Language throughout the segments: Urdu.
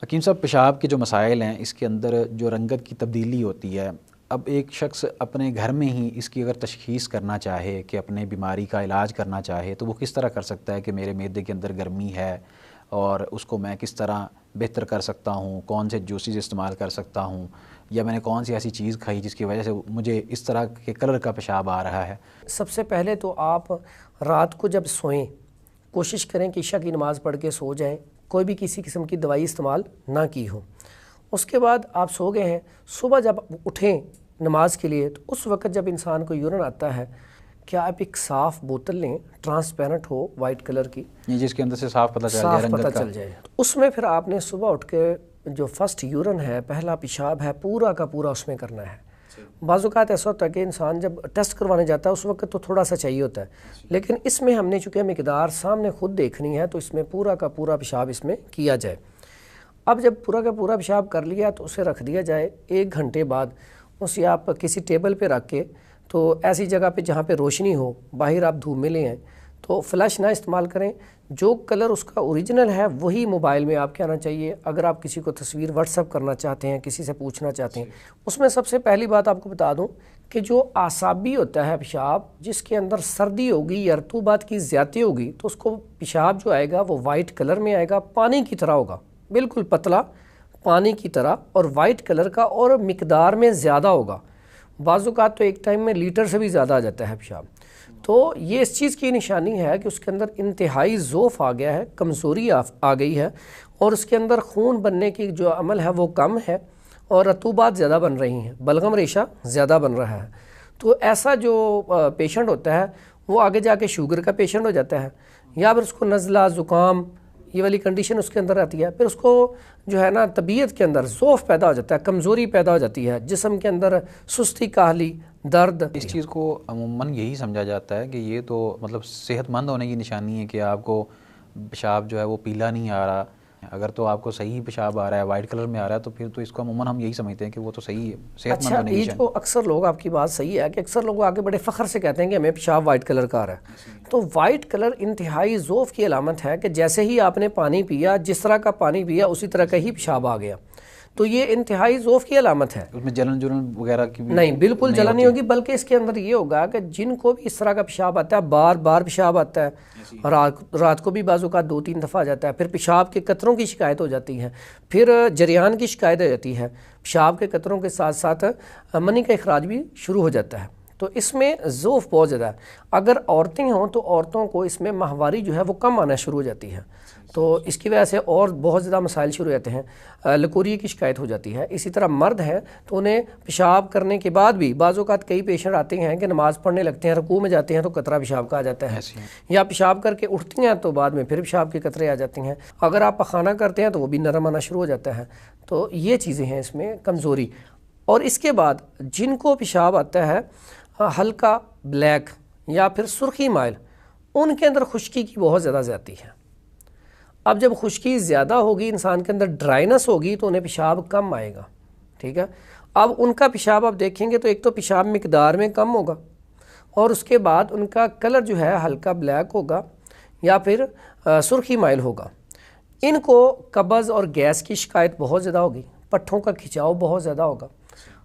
حکیم صاحب، پیشاب کے جو مسائل ہیں اس کے اندر جو رنگت کی تبدیلی ہوتی ہے، اب ایک شخص اپنے گھر میں ہی اس کی اگر تشخیص کرنا چاہے کہ اپنے بیماری کا علاج کرنا چاہے تو وہ کس طرح کر سکتا ہے کہ میرے معدے کے اندر گرمی ہے اور اس کو میں کس طرح بہتر کر سکتا ہوں، کون سے جوسز استعمال کر سکتا ہوں، یا میں نے کون سی ایسی چیز کھائی جس کی وجہ سے مجھے اس طرح کے کلر کا پیشاب آ رہا ہے؟ سب سے پہلے تو آپ رات کو جب سوئیں کوشش کریں کہ عشاء کی نماز پڑھ کے سو جائیں، کوئی بھی کسی قسم کی دوائی استعمال نہ کی ہو۔ اس کے بعد آپ سو گئے ہیں، صبح جب اٹھیں نماز کے لیے تو اس وقت جب انسان کو یورین آتا ہے، کیا آپ ایک صاف بوتل لیں، ٹرانسپیرنٹ ہو، وائٹ کلر کی، جس کے اندر سے صاف پتہ چل جائے رنگت کا۔ چل جائے اس میں پھر آپ نے صبح اٹھ کے جو فرسٹ یورین ہے، پہلا پیشاب ہے، پورا کا پورا اس میں کرنا ہے۔ بعض اوقات ایسا ہوتا ہے کہ انسان جب ٹیسٹ کروانے جاتا ہے اس وقت تو تھوڑا سا چاہیے ہوتا ہے، لیکن اس میں ہم نے چونکہ مقدار سامنے خود دیکھنی ہے تو اس میں پورا کا پورا پیشاب اس میں کیا جائے۔ اب جب پورا کا پورا پیشاب کر لیا تو اسے رکھ دیا جائے 1 گھنٹے بعد، اسے آپ کسی ٹیبل پہ رکھ کے، تو ایسی جگہ پہ جہاں پہ روشنی ہو، باہر آپ دھوپ میں لے آئیں، تو فلیش نہ استعمال کریں، جو کلر اس کا اوریجنل ہے وہی موبائل میں آپ کے آنا چاہیے۔ اگر آپ کسی کو تصویر واٹس ایپ کرنا چاہتے ہیں، کسی سے پوچھنا چاہتے ہیں، اس میں سب سے پہلی بات آپ کو بتا دوں کہ جو اعصابی ہوتا ہے پیشاب، جس کے اندر سردی ہوگی یا رطوبات کی زیادتی ہوگی تو اس کو پیشاب جو آئے گا وہ وائٹ کلر میں آئے گا، پانی کی طرح ہوگا، بالکل پتلا پانی کی طرح، اور وائٹ کلر کا، اور مقدار میں زیادہ ہوگا۔ بعض اوقات تو ایک ٹائم میں لیٹر سے بھی زیادہ آ جاتا ہے پیشاب۔ تو یہ اس چیز کی نشانی ہے کہ اس کے اندر انتہائی ضعف آ گیا ہے، کمزوری آ گئی ہے، اور اس کے اندر خون بننے کی جو عمل ہے وہ کم ہے، اور رطوبات زیادہ بن رہی ہیں، بلغم ریشہ زیادہ بن رہا ہے۔ تو ایسا جو پیشنٹ ہوتا ہے وہ آگے جا کے شوگر کا پیشنٹ ہو جاتا ہے، یا پھر اس کو نزلہ، زکام، یہ والی کنڈیشن اس کے اندر آتی ہے۔ پھر اس کو جو ہے نا طبیعت کے اندر ضعف پیدا ہو جاتا ہے، کمزوری پیدا ہو جاتی ہے، جسم کے اندر سستی، کاہلی، درد۔ اس چیز کو عموماً یہی سمجھا جاتا ہے کہ یہ تو مطلب صحت مند ہونے کی نشانی ہے کہ آپ کو پیشاب جو ہے وہ پیلا نہیں آ رہا۔ اگر تو آپ کو صحیح پیشاب آ رہا ہے، وائٹ کلر میں آ رہا ہے، تو پھر تو اس کو عموماً ہم یہی سمجھتے ہیں کہ وہ تو صحیح ہے، صحت مند ہونے کی نشانی۔ جو اکثر لوگ، آپ کی بات صحیح ہے کہ اکثر لوگ آگے بڑے فخر سے کہتے ہیں کہ ہمیں پیشاب وائٹ کلر کا آ رہا ہے، تو وائٹ کلر انتہائی ضعف کی علامت ہے کہ جیسے ہی آپ نے پانی پیا، جس طرح کا پانی پیا اسی طرح کا ہی پیشاب آ گیا، تو یہ انتہائی ضعف کی علامت ہے۔ اس میں جلن وغیرہ کی بھی نہیں، بالکل جلن نہیں ہوگی، بلکہ اس کے اندر یہ ہوگا کہ جن کو بھی اس طرح کا پیشاب آتا ہے، بار بار پیشاب آتا ہے، رات کو بھی بعض اوقات 2-3 دفعہ آ جاتا ہے، پھر پیشاب کے قطروں کی شکایت ہو جاتی ہے، پھر جریان کی شکایت ہو جاتی ہے، پیشاب کے قطروں کے ساتھ ساتھ منی کا اخراج بھی شروع ہو جاتا ہے، تو اس میں ضعف بہت زیادہ ہے۔ اگر عورتیں ہوں تو عورتوں کو اس میں ماہواری جو ہے وہ کم آنا شروع ہو جاتی ہے، تو اس کی وجہ سے اور بہت زیادہ مسائل شروع ہو جاتے ہیں، لکوریے کی شکایت ہو جاتی ہے۔ اسی طرح مرد ہیں تو انہیں پیشاب کرنے کے بعد بھی بعض اوقات کئی پیشنٹ آتے ہیں کہ نماز پڑھنے لگتے ہیں، رکوع میں جاتے ہیں تو قطرہ پیشاب کا آ جاتا ہے، یا پیشاب کر کے اٹھتی ہیں تو بعد میں پھر پیشاب کے قطرے آ جاتے ہیں، اگر آپ پخانہ کرتے ہیں تو وہ بھی نرم آنا شروع ہو جاتا ہے۔ تو یہ چیزیں ہیں اس میں کمزوری۔ اور اس کے بعد جن کو پیشاب آتا ہے ہلکا بلیک یا پھر سرخی مائل، ان کے اندر خشکی کی بہت زیادہ زیادتی ہے۔ اب جب خشکی زیادہ ہوگی، انسان کے اندر ڈرائنس ہوگی، تو انہیں پیشاب کم آئے گا، ٹھیک ہے۔ اب ان کا پیشاب آپ دیکھیں گے تو ایک تو پیشاب مقدار میں کم ہوگا، اور اس کے بعد ان کا کلر جو ہے ہلکا بلیک ہوگا یا پھر سرخی مائل ہوگا۔ ان کو قبض اور گیس کی شکایت بہت زیادہ ہوگی، پٹھوں کا کھچاؤ بہت زیادہ ہوگا،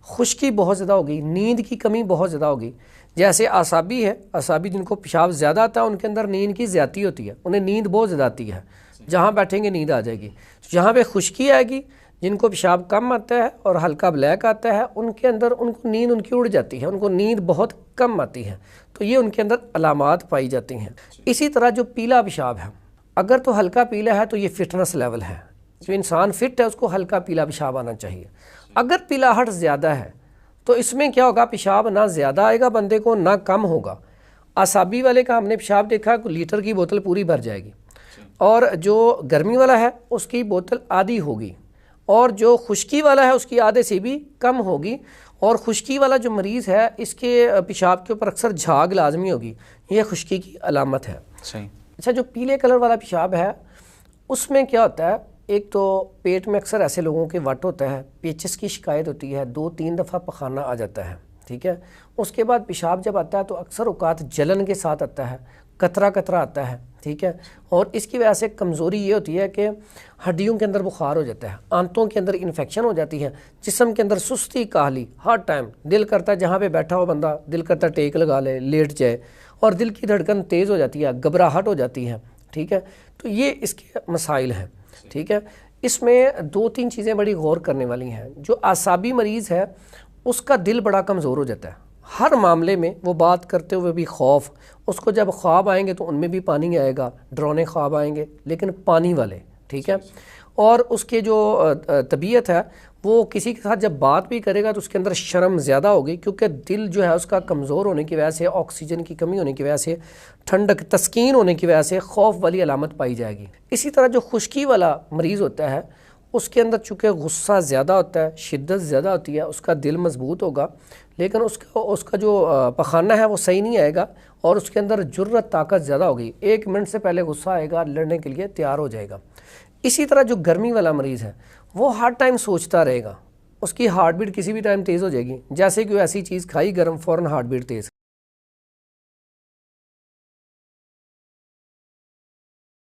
خشکی بہت زیادہ ہوگی، نیند کی کمی بہت زیادہ ہوگی۔ جیسے اعصابی ہے، اعصابی جن کو پیشاب زیادہ آتا ہے ان کے اندر نیند کی زیادتی ہوتی ہے، انہیں نیند بہت زیادہ آتی ہے، جہاں بیٹھیں گے نیند آ جائے گی۔ جہاں پہ خشکی آئے گی، جن کو پیشاب کم آتا ہے اور ہلکا بلیک آتا ہے، ان کے اندر ان کو نیند ان کی اڑ جاتی ہے، ان کو نیند بہت کم آتی ہے، تو یہ ان کے اندر علامات پائی جاتی ہیں۔ اسی طرح جو پیلا پیشاب ہے، اگر تو ہلکا پیلا ہے تو یہ فٹنس لیول ہے، جو انسان فٹ ہے اس کو ہلکا پیلا پیشاب آنا چاہیے۔ اگر پیلاہٹ زیادہ ہے تو اس میں کیا ہوگا، پیشاب نہ زیادہ آئے گا بندے کو، نہ کم ہوگا۔ اعصابی والے کا ہم نے پیشاب دیکھا کہ لیٹر کی بوتل پوری بھر جائے گی، اور جو گرمی والا ہے اس کی بوتل آدھی ہوگی، اور جو خشکی والا ہے اس کی آدھے سے بھی کم ہوگی، اور خشکی والا جو مریض ہے اس کے پیشاب کے اوپر اکثر جھاگ لازمی ہوگی، یہ خشکی کی علامت ہے۔ صحیح۔ اچھا، جو پیلے کلر والا پیشاب ہے اس میں کیا ہوتا ہے، ایک تو پیٹ میں اکثر ایسے لوگوں کے وٹ ہوتا ہے، پیچس کی شکایت ہوتی ہے، 2-3 دفعہ پخانہ آ جاتا ہے، ٹھیک ہے۔ اس کے بعد پیشاب جب آتا ہے تو اکثر اوقات جلن کے ساتھ آتا ہے، کترا کترا آتا ہے، ٹھیک ہے، اور اس کی وجہ سے کمزوری یہ ہوتی ہے کہ ہڈیوں کے اندر بخار ہو جاتا ہے، آنتوں کے اندر انفیکشن ہو جاتی ہے، جسم کے اندر سستی کاہلی، ہر ٹائم دل کرتا ہے جہاں پہ بیٹھا ہو بندہ دل کرتا ہے ٹیک لگا لے، لیٹ جائے، اور دل کی دھڑکن تیز ہو جاتی ہے، گھبراہٹ ہو جاتی ہے، ٹھیک ہے. تو یہ اس کے مسائل ہیں، ٹھیک ہے. اس میں 2-3 چیزیں بڑی غور کرنے والی ہیں. جو اعصابی مریض ہے اس کا دل بڑا کمزور ہو جاتا ہے، ہر معاملے میں وہ بات کرتے ہوئے بھی خوف، اس کو جب خواب آئیں گے تو ان میں بھی پانی آئے گا، ڈرونے خواب آئیں گے لیکن پانی والے، ٹھیک ہے. اور اس کے جو طبیعت ہے وہ کسی کے ساتھ جب بات بھی کرے گا تو اس کے اندر شرم زیادہ ہوگی، کیونکہ دل جو ہے اس کا کمزور ہونے کی وجہ سے، آکسیجن کی کمی ہونے کی وجہ سے، ٹھنڈک تسکین ہونے کی وجہ سے خوف والی علامت پائی جائے گی. اسی طرح جو خشکی والا مریض ہوتا ہے اس کے اندر چونکہ غصہ زیادہ ہوتا ہے، شدت زیادہ ہوتی ہے، اس کا دل مضبوط ہوگا لیکن اس کا جو پخانہ ہے وہ صحیح نہیں آئے گا، اور اس کے اندر جرت طاقت زیادہ ہوگی، 1 منٹ سے پہلے غصہ آئے گا، لڑنے کے لیے تیار ہو جائے گا. اسی طرح جو گرمی والا مریض ہے وہ ہر ٹائم سوچتا رہے گا، اس کی ہارٹ بیٹ کسی بھی ٹائم تیز ہو جائے گی، جیسے کہ وہ ایسی چیز کھائی گرم فوراً ہارٹ بیٹ تیز.